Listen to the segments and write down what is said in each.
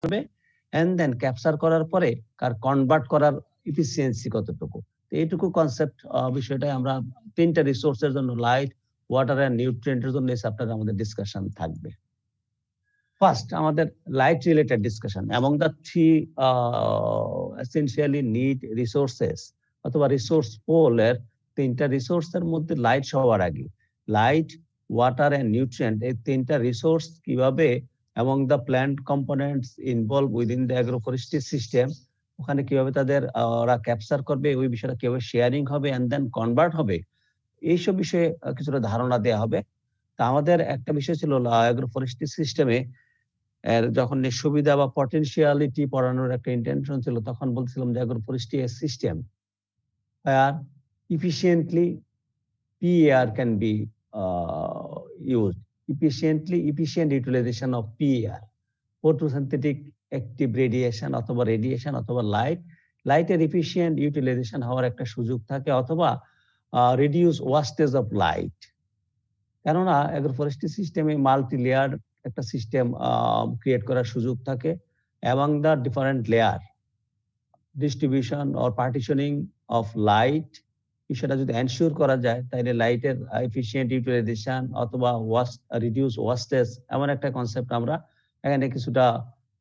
করবে and then capture করার পরে কনভার্ট করার ইফিসিয়েন্সি কতটুকু। এইটুকু কনসেপ্ট বিষয়টাই আমরা তিনটা রিসোর্সের জন্য লাইট, ওয়াটার এন্ড নিউট্রিয়েন্টের জন্য এই চ্যাপ্টারে আমাদের ডিসকাশন থাকবে। ফার্স্ট আমাদের লাইট রিলেটেড ডিসকাশন এবং the three essentially need resources অথবা রিসোর্স পোলের তিনটা রিসোর্সের মধ্যে লাইট সবার আগে। লাইট, ওয়াটার এন্ড নিউট্রিয়েন্ট এই তিনটা রিসোর্স কিভাবে এবং the plant components involve within the অ্যাগ্রোফরেস্ট্রি system, ওখানে কিভাবে তাদের ওরা ক্যাপচার করবে, ওই বিষয়টা কিভাবে শেয়ারিং হবে এন্ড দেন কনভার্ট হবে, এইসব বিষয়ে কিছুটা ধারণা দেওয়া হবে। তা আমাদের একটা বিষয় ছিল অ্যাগ্রোফরেস্ট্রি সিস্টেমে যখন সুবিধা বা পটেনশিয়ালিটি পড়ানোর একটা ইন্টেনশন ছিল, তখন বলছিলাম যে অ্যাগ্রোফরেস্ট্রি system where efficiently PAR can be used. Efficient utilization of PAR, photosynthetic active radiation অথবা রেডিয়েশন অথবা লাইটের এফিশিয়েন্ট ইউটিলাইজেশন হওয়ার একটা সুযোগ থাকে, অথবা রিডিউস ওয়াস্টেজ অফ লাইট। কেননা অ্যাগ্রোফরেস্ট্রি সিস্টেমে মাল্টি লেয়ার একটা সিস্টেম ক্রিয়েট করার সুযোগ থাকে এবং the different layer distribution or partitioning of light, বিষয়টা যদি এনশিওর করা যায় তাহলে লাইটের এফিশিয়েন্ট ইউটিলাইজেশন অথবা রিডিউস ওয়াস্টেজ এমন একটা কনসেপ্ট আমরা এখানে কিছুটা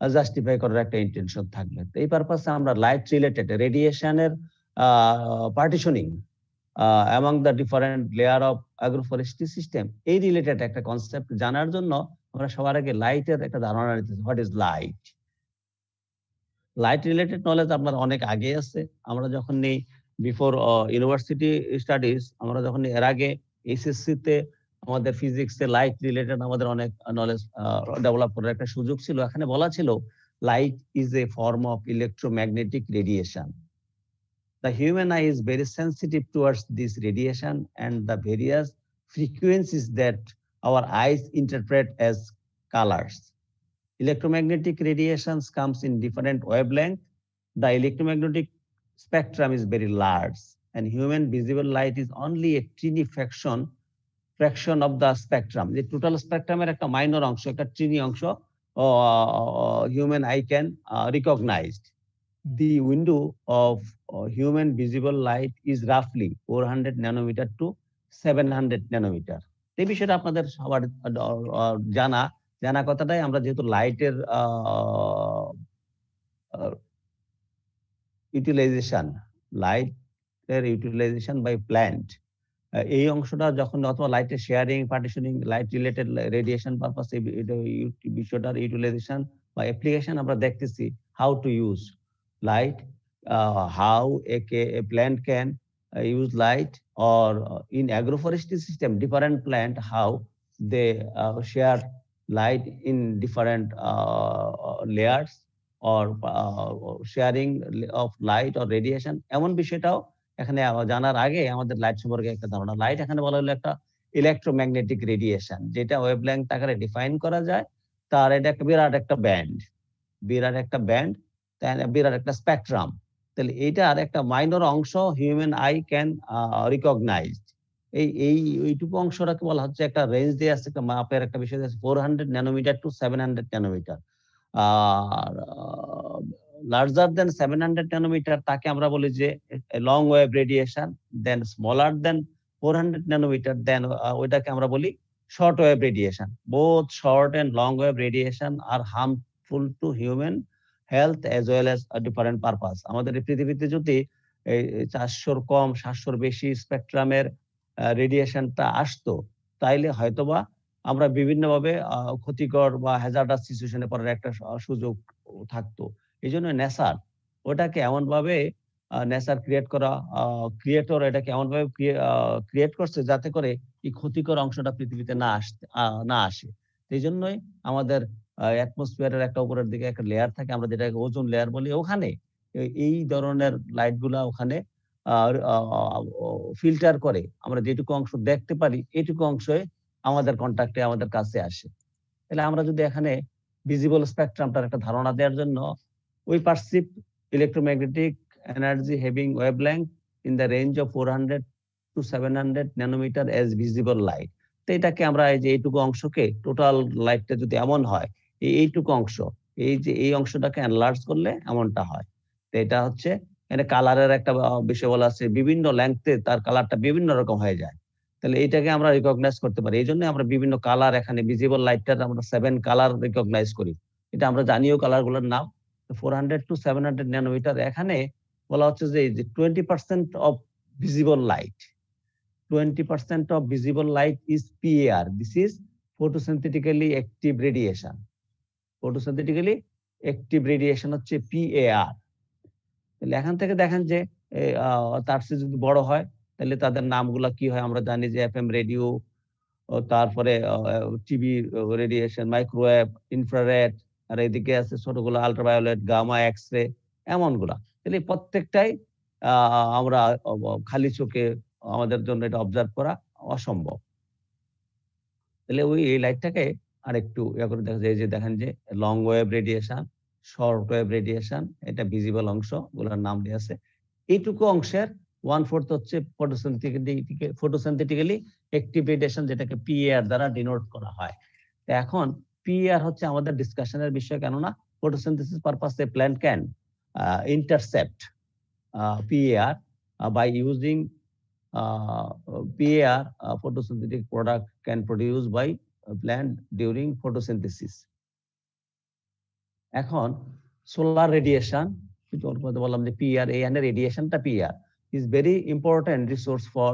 জাস্টিফাই করার একটা ইন্টেনশন থাকবে। তো এই পারপাসে আমরা লাইট রিলেটেড রেডিয়েশনের partitioning among the different layer of agroforestry system, এই রিলেটেড একটা কনসেপ্ট জানার জন্য আমরা সবার আগে লাইটের একটা ধারণা নিতে। What is light? Light related knowledge আপনার অনেক আগে আছে। আমরা যখন বিফোর ইউনিভার্সিটি স্টাডিজ, আমরা যখন এর আগে এসএসসি তে আমাদের ফিজিক্সে লাইট রিলেটেড আমাদের অনেক নলেজ ডেভেলপ করার একটা সুযোগ ছিল। এখানে বলা ছিল light is a form of electromagnetic radiation. The human eye is very sensitive towards this radiation and the various frequencies that our eyes interpret as colors. Electromagnetic radiations comes in different wavelength. The electromagnetic spectrum is very large and human visible light is only a teeny fraction of the spectrum. The total spectrum er ekta minor অংশ, একটা teeny অংশ human eye can recognize. The window of human visible light is roughly 400 nanometer to 700 nanometer. এই বিষয়টা আপনাদের সবার জানা কথাটাই। আমরা যেহেতু লাইটের ইউটিলাইজেশন বাই প্ল্যান্ট, এই অংশটা যখন অথবা লাইটের sharing, partitioning, light related radiation purpose এই বিষয়টার ইউটিলাইজেশন বা অ্যাপ্লিকেশন আমরা দেখতেছি। How to use light, how a plant can use light, or in agroforestry system different plant how they share light in different layers or sharing of light or radiation, এমন বিষয়টাও এখানে জানার আগে আমাদের light সম্পর্কে একটা ধারণা। লাইট এখানে বলা হলো একটা ইলেকট্রোম্যাগনেটিক রেডিয়েশন, যেটা ওয়েভলেংথ আকারে ডিফাইন করা যায়। তার এটা একটা বিরাট একটা ব্যান্ড, বিরাট একটা স্পেকট্রাম। তাহলে এইটার একটা মাইনর অংশ হিউম্যান আই ক্যান রিকগনাইজ। এইটুকু অংশটাকে বলা হচ্ছে একটা রেঞ্জ দিয়ে আছে, একটা মাপের একটা বিষয় আছে 400 ন্যানোমিটার টু 700 ন্যানোমিটার। আর লার্জার দেন 700 ন্যানোমিটার তাকে আমরা বলি যে long wave radiation. Then smaller than 400 nanometre then ওইটাকে আমরা বলি short wave radiation. Both short and long wave radiation are harmful to human health as well as different purpose. আমাদের এই পৃথিবীতে যদি 400 কম 700 বেশি স্পেকট্রামের রেডিয়েশনটা আসতো, তাইলে হয়তোবা আমরা বিভিন্নভাবে ক্ষতিকর বা হ্যাজার্ডাস সিচুয়েশনে পড়ার একটা সুযোগ থাকতো। এই জন্য নেচার ওটাকে এমনভাবে ক্রিয়েটর এটাকে এমনভাবে ক্রিয়েট করছে যাতে করে এই ক্ষতিকর অংশটা পৃথিবীতে না আসে। এই জন্যই আমাদের অ্যাটমসফিয়ারের একটা উপরের দিকে একটা লেয়ার থাকে, আমরা যেটাকে ওজোন লেয়ার বলি। ওখানে এই ধরনের লাইট গুলা ওখানে ফিল্টার করে আমরা যেটুকু অংশ দেখতে পারি এইটুকু অংশই আমাদের কন্টাক্টে আমাদের কাছে আসে। তাহলে আমরা যদি এখানে ভিজিবল স্পেকট্রামটার একটা ধারণা দেওয়ার জন্য we perceive electromagnetic energy having wavelength in the range of 400 to 700 nanometer as visible light. তো এটাকে আমরা এই যে এইটুকু অংশকে টোটাল লাইটটা যদি এমন হয় এইটুকু অংশ এই যে এই অংশটাকে এনলার্জ করলে এমনটা হয়। তো এটা হচ্ছে এখানে কালারের একটা বিষয় বলা আছে, বিভিন্ন লেংথে তার কালারটা বিভিন্ন রকম হয়ে যায়। তাহলে এইটাকে আমরা রিকগনাইজ করতে পারি। এইজন্য আমরা বিভিন্ন কালার এখানে ভিজিবল লাইটটার আমরা 7 কালার রিকগনাইজ করি। এটা আমরা জানিও কালারগুলোর নাম। 400 to 700 ন্যানোমিটার এখানে বলা হচ্ছে যে 20% of visible light, 20% of visible light is PAR. This is photosynthetically active radiation. Photosynthetically active radiation হচ্ছে PAR। তাহলে এখান থেকে দেখেন যে তার চেয়ে যদি বড় হয় তাহলে তাদের নামগুলা কি হয় আমরা জানি যে FM রেডিও, তারপরে টিভি রেডিয়েশন, মাইক্রোওয়েভ, ইনফ্রারেড, আর এদিকে আছে ছোটগুলো আল্ট্রাভায়োলেট, গামা, এক্স-রে, এমনগুলা। তাহলে প্রত্যেকটাই আমরা খালি চোখে আমাদের জন্য এটা অবজার্ভ করা অসম্ভব। তাহলে এই লাইটটাকে আরেকটু করে দেখা যায় যে দেখেন যে long wave radiation, short wave radiation, এটা ভিজিবল অংশ গুলোর নাম দেয়া আছে। এইটুকু অংশের 1/4 হচ্ছে ফটোসিনথেটিক্যালি অ্যাক্টিভ রেডিয়েশন, যেটাকে পিএআর দ্বারা ডিনোট করা হয়। তো এখন পিএআর হচ্ছে আমাদের ডিসকাশনের বিষয়, কেননা ফটোসিনথেসিস পারপাসে plant can intercept PAR by using PAR, photosynthetic product can produce by plant during photosynthesis. এখন সোলার রেডিয়েশন বললাম যে PAR, এখানে রেডিয়েশনটা PAR is very important resource for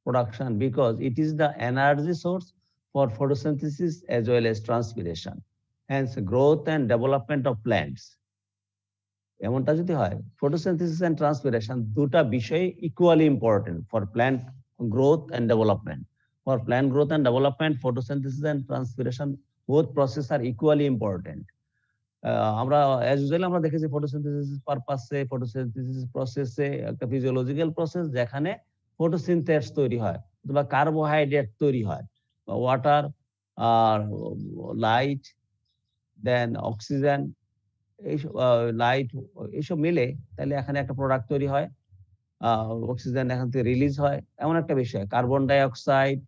production because it is the energy source for photosynthesis as well as transpiration, hence growth and development of plants. এমনটা যদি হয়, photosynthesis and transpiration দুটা বিষয় equally important for plant growth and development. For plant growth and development photosynthesis and transpiration both process are equally important. আমরা as usually আমরা দেখেছি photosynthesis পারপাসে, photosynthesis প্রসেসে একটা ফিজিওলজিক্যাল প্রসেস যেখানে ফটোসিনথেস তৈরি হয় অথবা কার্বোহাইড্রেট তৈরি হয়, ওয়াটার আর লাইট দেন অক্সিজেন, এইসব লাইট এইসব মিলে তাহলে এখানে একটা প্রোডাক্ট তৈরি হয়, অক্সিজেন এখান থেকে রিলিজ হয়, এমন একটা বিষয়। কার্বন ডাই অক্সাইড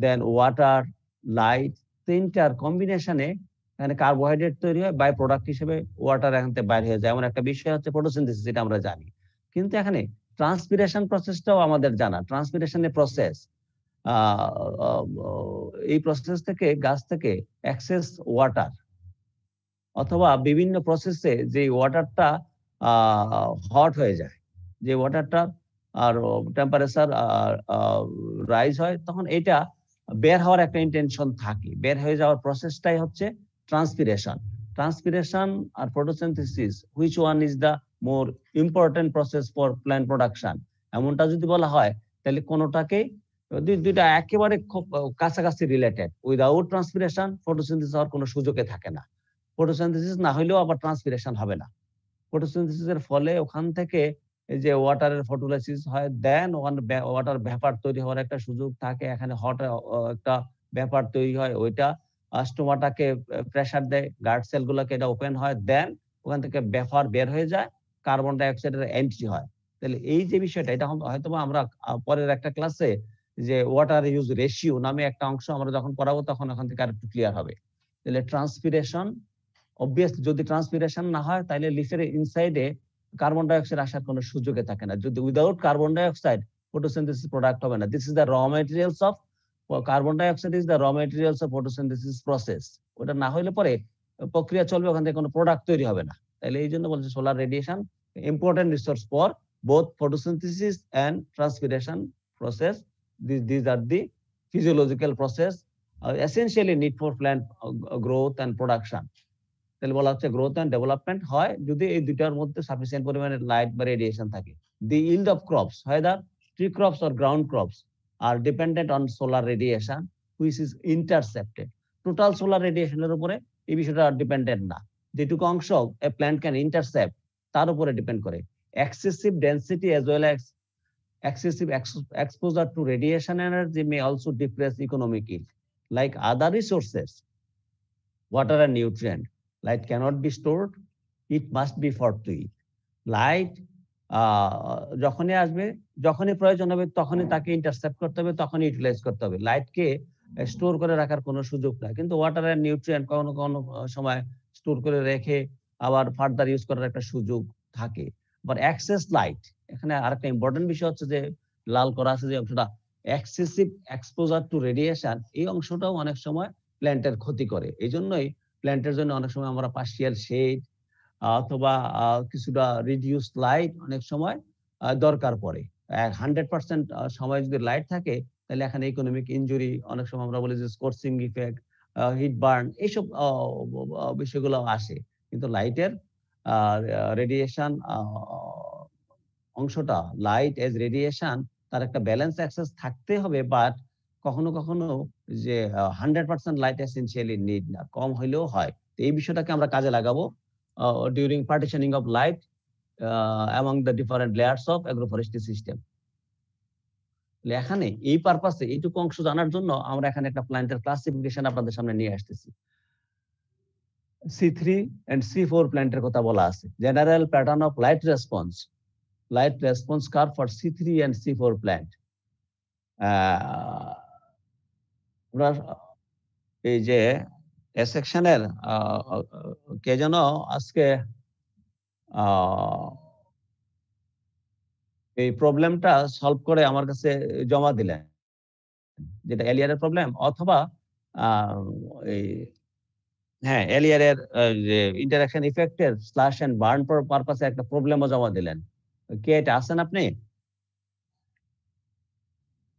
দেন ওয়াটার লাইট, তিনটার কম্বিনেশনে এখানে কার্বোহাইড্রেট তৈরি হয়, বাই প্রোডাক্ট হিসেবে ওয়াটার এখান থেকে বাইরে হয়ে যায়, এমন একটা বিষয় হচ্ছে ফটোসিনথেসিস, এটা আমরা জানি। কিন্তু এখানে ট্রান্সপিরেশন প্রসেসটাও আমাদের জানা। ট্রান্সপিরেশনের প্রসেস, এই প্রসেস থেকে গাছ থেকে এক্সেস ওয়াটার অথবা বিভিন্ন প্রসেসে যে ওয়াটারটা হট হয়ে যায়, যে ওয়াটারটা আর টেম্পারেচার রাইজ হয়, তখন এটা বের হওয়ার একটা ইন্টেনশন থাকে। বের হয়ে যাওয়ার প্রসেসটাই হচ্ছে ট্রান্সপিরেশন। ট্রান্সপিরেশন আর photosynthesis, which one is the more important process for plant production, এমনটা যদি বলা হয় তাহলে কোনোটাকে দুইটা একেবারে খুব কাছাকাছি রিলেটেড। উইদাউট ট্রান্সপিরেশন ফটোসিনথেসিস হওয়ার কোনো সুযোগে থাকে না। ফটোসিনথেসিস না হলেও আবার ট্রান্সপিরেশন হবে না। ফটোসিনথেসিসের ফলে ওখান থেকে এই যে ওয়াটারের ফটোলাইসিস হয়, দেন ওয়াটার ভ্যাপার তৈরি হওয়ার একটা সুযোগ থাকে। এখানে হট একটা ভ্যাপার তৈরি হয়, ওইটা স্টোমাটাকে প্রেসার দেয়, গার্ড সেলগুলোকে, এটা ওপেন হয়, দেন ওখান থেকে ভ্যাপার বের হয়ে যায়, কার্বন ডাই অক্সাইডের এন্ট্রি হয়। তাহলে এই যে বিষয়টা, এটা হয়তো আমরা পরের একটা ক্লাসে যে ওয়াটার ইউজ রেশিও নামে একটা অংশ আমরা যখন পড়াবো তখন ওখান থেকে আরেকটু ক্লিয়ার হবে। তাহলে ট্রান্সপিরেশন, অবভিয়াসলি যদি ট্রান্সপিরেশন না হয় তাহলে লিফের ইনসাইডে কার্বন ডাই অক্সাইড আসার কোনো সুযোগে থাকে না। যদি without carbon dioxide photosynthesis product হবে না। This is the raw materials of carbon dioxide, is the raw materials of photosynthesis process. ওটা না হইলে পরে প্রক্রিয়া চলবে, ওখান থেকে কোনো প্রোডাক্ট তৈরি হবে না। তাহলে এই জন্য বলছে solar radiation important resource for both photosynthesis and transpiration process. These are the physiological process essentially need for plant growth and production. তাহলে বলা হচ্ছে গ্রোথ এন্ড ডেভেলপমেন্ট হয় যদি এই দুইটার মধ্যে সাফিসিয়েন্ট পরিমাণে লাইট বা রেডিয়েশন থাকে। দি yield of crops, whether tree crops or ground crops, are dependent on solar radiation which is intercepted. Total solar রেডিয়েশনের উপরে এই বিষয়টা ডিপেন্ডেন্ট না। যেটুকু অংশ এ প্ল্যান্ট ক্যান ইন্টারসেপ্ট তার উপরে ডিপেন্ড করে। Excessive density as well as excessive exposure to radiation energy may also depress economic yield. Like other resources, water and nutrient, light cannot be stored, it must be fortuit. Light যখনই আসবে, যখনই প্রয়োজন হবে তখনই তাকে intercept করতে হবে, তখনই ইউটিলাইজ করতে হবে। লাইটকে স্টোর করে রাখার কোনো সুযোগ নাই। কিন্তু ওয়াটার এন্ড নিউট্রিয়েন্ট কোনো কোনো সময় স্টোর করে রেখে আবার ফার্দার ইউজ করার একটা সুযোগ থাকে। আবার এক্সেস লাইট, এখানে আরেকটা ইম্পর্টেন্ট বিষয় হচ্ছে যে লাল করা আছে যে অংশটা, এক্সেসিভ এক্সপোজার টু রেডিয়েশন, এই অংশটাও অনেক সময় প্ল্যান্টের ক্ষতি করে। এই জন্যই প্ল্যান্টের জন্য অনেক সময় আমরা পার্শিয়াল শেড অথবা কিছুটা রিডিউস লাইট অনেক সময় দরকার পড়ে। 100% সময় যদি লাইট থাকে তাহলে এখানে ইকোনমিক ইনজুরি, অনেক সময় আমরা বলি যে স্কর্চিং ইফেক্ট, হিট বার্ন, এইসব বিষয়গুলো আসে। কিন্তু লাইটের রেডিয়েশন অংশটা, লাইট এজ রেডিয়েশন, তার একটা ব্যালেন্স অ্যাক্সেস থাকতে হবে, বাট কখনো কখনো যে 100% লাইট এসেনশিয়ালি নিড না, কম হইলেও হয়। তো এই বিষয়টাকে আমরা কাজে লাগাবো during partitioning of light among the different layers of agroforestry system. এখানে এই পারপাসে এইটুকু অংশ জানার জন্য আমরা এখানে একটা প্ল্যান্টের ক্লাসিফিকেশন আপনাদের সামনে নিয়ে আসতেছি। C3 and C4 প্ল্যান্টের কথা বলা আছে। General pattern of light response curve for C3 and C4 plant. আমরা এই যে সেকশনের কে যেন আজকে এই প্রবলেমটা সলভ করে আমার কাছে জমা দিলেন, যেটা এলিয়ারের প্রবলেম, অথবা এই হ্যাঁ এলিয়ারের যে ইন্টারঅ্যাকশন ইফেক্টের স্ল্যাশ এন্ড বার্ন পারপাসে একটা প্রবলেমও জমা দিলেন। কে এটা আছেন আপনি?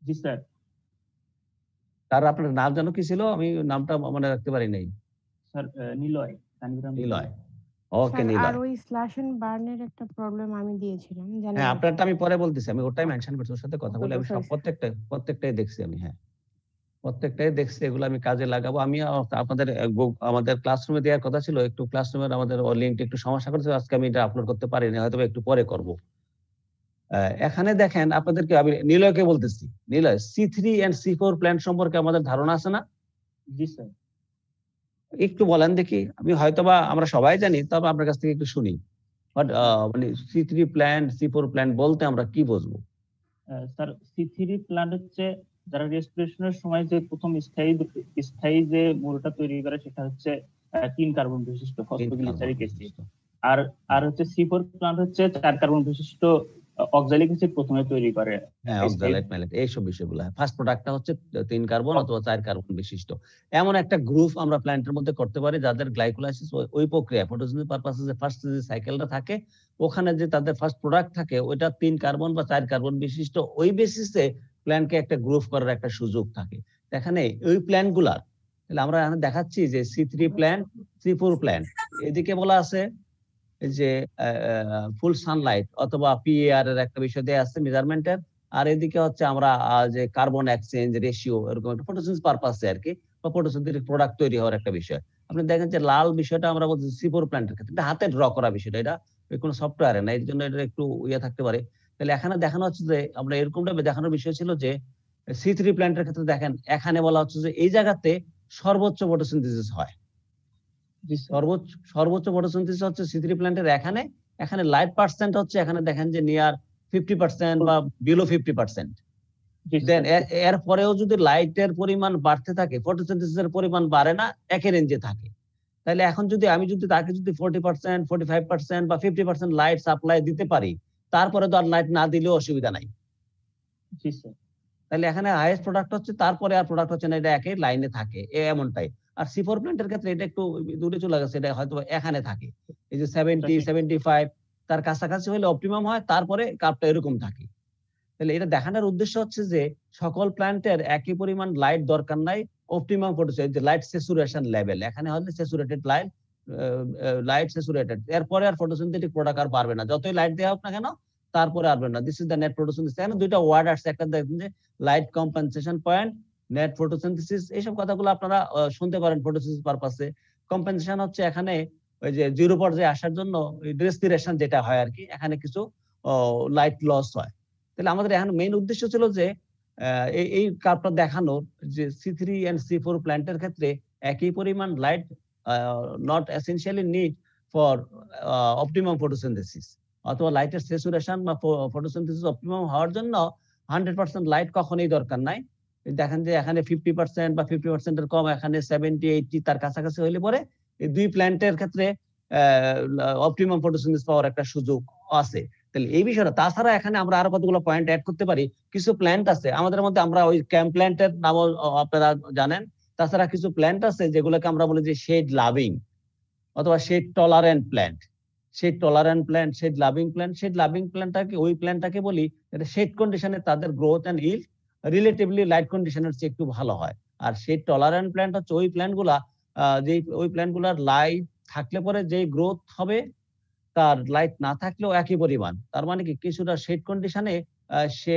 জি স্যার। তার আপনার নাম জানো কি ছিল? আমি নামটা মনে রাখতে পারি নাই। স্যার নিলয়। নিলয়। ওকে নিলয়। আর ওই স্ল্যাশ এন্ড বার্নের একটা প্রবলেম আমি দিয়েছিলাম, জানেন? হ্যাঁ আপনারটা আমি পরে বলতেছি, আমি ওটাই মেনশন করছি, ওর সাথে কথা বলে আমি সব প্রত্যেকটাই দেখছি আমি। হ্যাঁ প্রত্যেকটাই দেখছি, এগুলো আমি কাজে লাগাবো। আমি আপনাদের আমাদের ক্লাসরুমে দেওয়ার কথা ছিল, একটু ক্লাসরুমের আমাদের লিঙ্কটা একটু সমস্যা করেছে, আজকে আমি এটা আপলোড করতে পারিনি, হয়তো একটু পরে করব। এখানে দেখেন আপনাদেরকে আমি নিলয়কে বলতেছি, Niloy C3 and C4 plant সম্পর্কে আমাদের ধারণা আছে না? জি স্যার। একটু বলেন দেখি, আমি হয়তোবা আমরা সবাই জানি, তবে আপনার কাছ থেকে একটু শুনি। বাট মানে C3 প্ল্যান্ট C4 প্ল্যান্ট বলতে আমরা কি বুঝবো? স্যার C3 প্ল্যান্ট হচ্ছে যারা রেসপিরেশনের সময় যে প্রথম স্থায়ী যে মূলটা তৈরি করে সেটা হচ্ছে 3 কার্বন বিশিষ্ট ফসফোগ্লিসারিক অ্যাসিড। আর হচ্ছে C4 প্ল্যান্ট হচ্ছে 4 কার্বন বিশিষ্ট অক্সালিক অ্যাসিড প্রথমে তৈরি করে। হ্যাঁ অক্সালেট ম্যালেট এইসব বিষয়গুলো। ফার্স্ট প্রোডাক্টটা হচ্ছে 3 কার্বন অথবা 4 কার্বন বিশিষ্ট এমন একটা গ্রুপ আমরা প্ল্যান্টের মধ্যে করতে পারি যাদের গ্লাইকোলাইসিস ওই প্রক্রিয়া ফটোসিনথেসিস পারপাসে যে ফার্স্ট যে সাইকেলটা থাকে, ওখানে যে তাদের ফার্স্ট প্রোডাক্ট থাকে ওইটা 3 কার্বন বা 4 কার্বন বিশিষ্ট, ওই বেসিসে প্ল্যান্টকে একটা গ্রুপ করার একটা সুযোগ থাকে। এখানে ওই প্ল্যান্টগুলার তাহলে আমরা এখানে দেখাচ্ছি যে C3 প্ল্যান্ট C4 প্ল্যান্ট, এদিকে বলা আছে যে ফুল সানলাইট অথবা PAR এর একটা বিষয় দেয়া আছে মেজারমেন্টের, আর এদিকে হচ্ছে আমরা যে কার্বন এক্সচেঞ্জ রেশিও এরকম একটা ফটোসিনথেসিস পারপাসে আর কি, বা ফটোসিনথেটিক প্রোডাক্ট তৈরি হওয়ার একটা বিষয়। আপনি দেখেন যে লাল বিষয়টা আমরা বলছি C4 প্ল্যান্টের ক্ষেত্রে, এটা হাতে ড্র করা বিষয়টা, এটা কোনো সফটওয়্যারে না, এর জন্য এটা একটু ইয়ে থাকতে পারে। তাহলে এখানে দেখানো হচ্ছে যে আমরা এরকমটা দেখানোর বিষয় ছিল যে C3 প্ল্যান্টের ক্ষেত্রে দেখেন এখানে বলা হচ্ছে যে এই জায়গাতে সর্বোচ্চ ফটোসিনথেসিস হয়, সর্বোচ্চ ফটোসিনথেসিস হচ্ছে C3 প্ল্যান্টের। এখানে লাইট পার্সেন্ট হচ্ছে এখানে দেখেন যে নিয়ার 50% বা বিলো 50%। দেন এর পরেও যদি লাইটের পরিমাণ বাড়তে থাকে, ফটোসিনথেসিসের পরিমাণ বাড়ে না, একই রেঞ্জে থাকে। তাহলে এখন যদি আমি তাকে 40%, 45% বা 50% লাইট সাপ্লাই দিতে পারি, তারপরে তো আর লাইট না দিলেও অসুবিধা নাই। তাহলে এখানে হাইয়েস্ট প্রোডাক্ট হচ্ছে, তারপরে আর প্রোডাক্ট হচ্ছে না, এটা একই লাইনে থাকে এমনটাই। আর C4 প্ল্যান্টের ক্ষেত্রে এটা একটু দূরে চলে গেছে, এটা হয়তো এখানে থাকে এই যে 70, 75 তার কাছাকাছি হলে অপটিমাম হয়, তারপরে কার্ভটা এরকম থাকে। তাহলে এটা দেখানোর উদ্দেশ্য হচ্ছে যে সকল প্ল্যান্টের একই পরিমাণ লাইট দরকার নাই, অপটিমাম ফটোসিনথেসিস যে লাইট স্যাচুরেশন লেভেল, এখানে হলে স্যাচুরেটেড লাইট স্যাচুরেটেড, এরপরে আর ফটোসিনথেটিক প্রোডাক্ট আর পারবে না, যতই লাইট দেওয়া হোক না কেন তারপরে আসবে না। This is the net photosynthesis. এখানে দুইটা ওয়ার্ড আসছে, একটা দেখুন যে light compensation point, net photosynthesis, এইসব কথাগুলো আপনারা শুনতে পারেন ফটোসিনথেসিস পারপাসে। কম্পেনসেশন হচ্ছে এখানে ওই যে জিরো পর্যায়ে আসার জন্য রেসপিরেশন যেটা হয় আর কি, এখানে কিছু লাইট লস হয়। তাহলে আমাদের এখন মেইন উদ্দেশ্য ছিল যে এই কার্ভটা দেখানোর যে C3 and C4 প্ল্যান্টের ক্ষেত্রে একই পরিমাণ light not essentially need for optimum photosynthesis, অথবা লাইটের স্যাচুরেশন বা ফটোসিনথেসিস অপটিমাম হওয়ার জন্য 100% লাইট কখনোই দরকার নাই। দেখেন যে এখানে 50% বা 50% এর কম, এখানে 70, 80 তার কাছাকাছি হইলে পরে এই দুই প্ল্যান্টের ক্ষেত্রে অপটিমাম ফটোসিনথেসিস পাওয়ার একটা সুযোগ আছে। তাহলে এই বিষয়টা, তাছাড়া এখানে আমরা আরো কতগুলো পয়েন্ট অ্যাড করতে পারি। কিছু প্ল্যান্ট আছে আমাদের মধ্যে, আমরা ওই ক্যাম্প প্ল্যান্টের নামও আপনারা জানেন। তাছাড়া কিছু প্ল্যান্ট আছে যেগুলোকে আমরা বলি যে শেড লাভিং অথবা shade tolerant plant. Shade tolerant plant, shade loving plant. Shade loving প্ল্যান্টটাকে, ওই প্ল্যান্টটাকে বলি এটা শেড কন্ডিশনে তাদের growth and yield relatively light কন্ডিশনের চেয়ে একটু ভালো হয়। আর শেড টলারেন্ট প্ল্যান্ট হচ্ছে ওই প্ল্যান্টগুলা যে ওই প্ল্যান্টগুলার লাইট থাকলে পরে যে গ্রোথ হবে তার লাইট না থাকলেও একই পরিমাণ। তার মানে কি, কিছুটা শেড কন্ডিশনে সে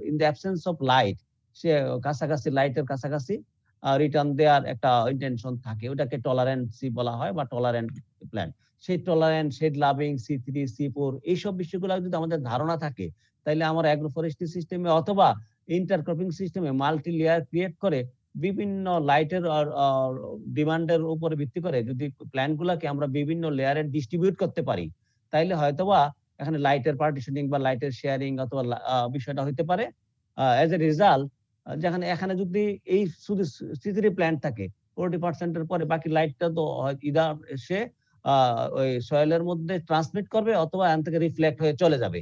in the absence of light সে কাছাকাছি, লাইটের কাছাকাছি রিটার্ন দেওয়ার একটা ইন্টেনশন থাকে, ওটাকে টলারেন্সি বলা হয় বা টলারেন্ট প্ল্যান্ট। সেই tolerant, shade loving, C3, C4 এইসব বিষয়গুলো যদি আমাদের ধারণা থাকে, তাহলে আমরা অ্যাগ্রো ফরেস্ট্রি সিস্টেমে অথবা ইন্টারক্রপিং সিস্টেমে মাল্টি লেয়ার ক্রিয়েট করে বিভিন্ন লাইটের ডিমান্ডের উপরে ভিত্তি করে যদি প্ল্যান্ট গুলাকে আমরা বিভিন্ন লেয়ারে ডিস্ট্রিবিউট করতে পারি, তাইলে হয়তোবা এখানে লাইটের পার্টিশনিং বা লাইটের শেয়ারিং অথবা বিষয়টা হইতে পারে। এজ এ রেজাল্ট, যেখানে এখানে যদি এই শুধু C3 প্ল্যান্ট থাকে 40% এর পরে বাকি লাইটটা তো ইদার এসে ওই সয়েলের মধ্যে ট্রান্সমিট করবে অথবা এখান থেকে রিফ্লেক্ট হয়ে চলে যাবে,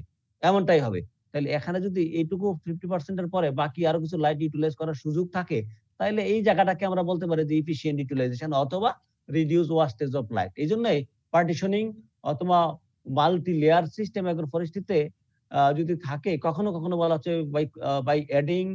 এমনটাই হবে। তাহলে এখানে যদি এইটুকু 50% এর পরে বাকি আরো কিছু লাইট ইউটিলাইজ করার সুযোগ থাকে, তাহলে এই জায়গাটাকে আমরা বলতে পারি যে ইফিশিয়েন্ট ইউটিলাইজেশন অথবা রিডিউস ওয়াস্টেজ অফ লাইট। এই জন্যই পার্টিশনিং অথবা মাল্টি লেয়ার সিস্টেম এগ্রো ফরেস্ট্রিতে যদি থাকে, কখনো কখনো বলা হচ্ছে by adding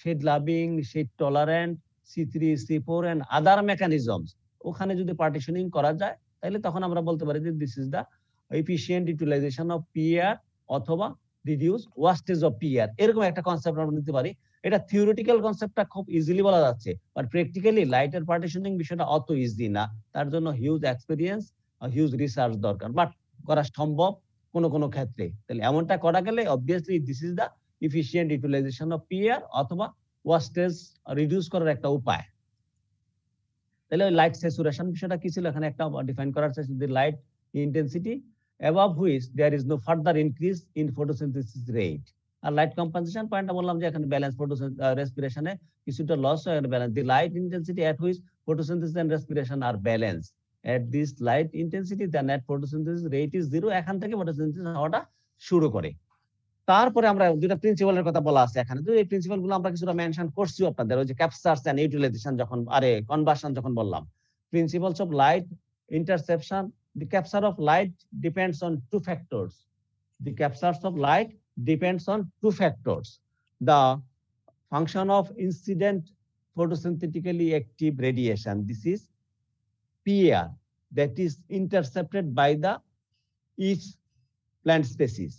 shade loving, shade tolerant, C3, C4 and other mechanisms, ওখানে যদি পার্টিশনিং করা যায়, তাহলে তখন আমরা বলতে পারি যে this is the efficient utilization of PR অথবা রিডিউস ওয়াস্টেজ অফ পিআর। এরকম একটা কনসেপ্ট আমরা নিতে পারি। এটা থিওরিটিক্যাল কনসেপ্টটা খুব ইজিলি বলা যাচ্ছে, বাট প্র্যাকটিক্যালি লাইটের পার্টিশনিং বিষয়টা অত ইজি না। তার জন্য হিউজ এক্সপেরিয়েন্স, হিউজ রিসার্চ দরকার, বাট করা সম্ভব কোন কোন ক্ষেত্রে। তাহলে এমনটা করা গেলে obviously this is the efficient utilization of PR অথবা ওয়াস্টেজ রিডিউস করার একটা উপায়। তাহলে ওই লাইট স্যাচুরেশন বিষয়টা কি ছিল, এখানে একটা ডিফাইন করার চেষ্টা, the light intensity above which there is no further increase in photosynthesis rate। আর লাইট কম্পেনসেশন পয়েন্টটা বললাম যে এখানে ব্যালেন্স রেসপিরেশনে কিছুটা লস হয়, balance the light intensity at which photosynthesis and respiration are balanced at this light intensity the net photosynthesis rate is 0। এখান থেকে ফটোসিনথেসিস হওয়াটা শুরু করে। তারপরে আমরা দুটো প্রিন্সিপালের কথা বলা আছে এখানে, তো এই প্রিন্সিপাল গুলো আমরা কিছুটা মেনশন করছি আপনাদের, ওই যে ক্যাপচারস এন্ড ইউটিলাইজেশন যখন কনভার্সন যখন বললাম, principles of light interception. The capture of light depends on two factors. The capture of light depends on two factors. The function of incident photosynthetically active radiation, this is PAR, that is intercepted by the each plant species.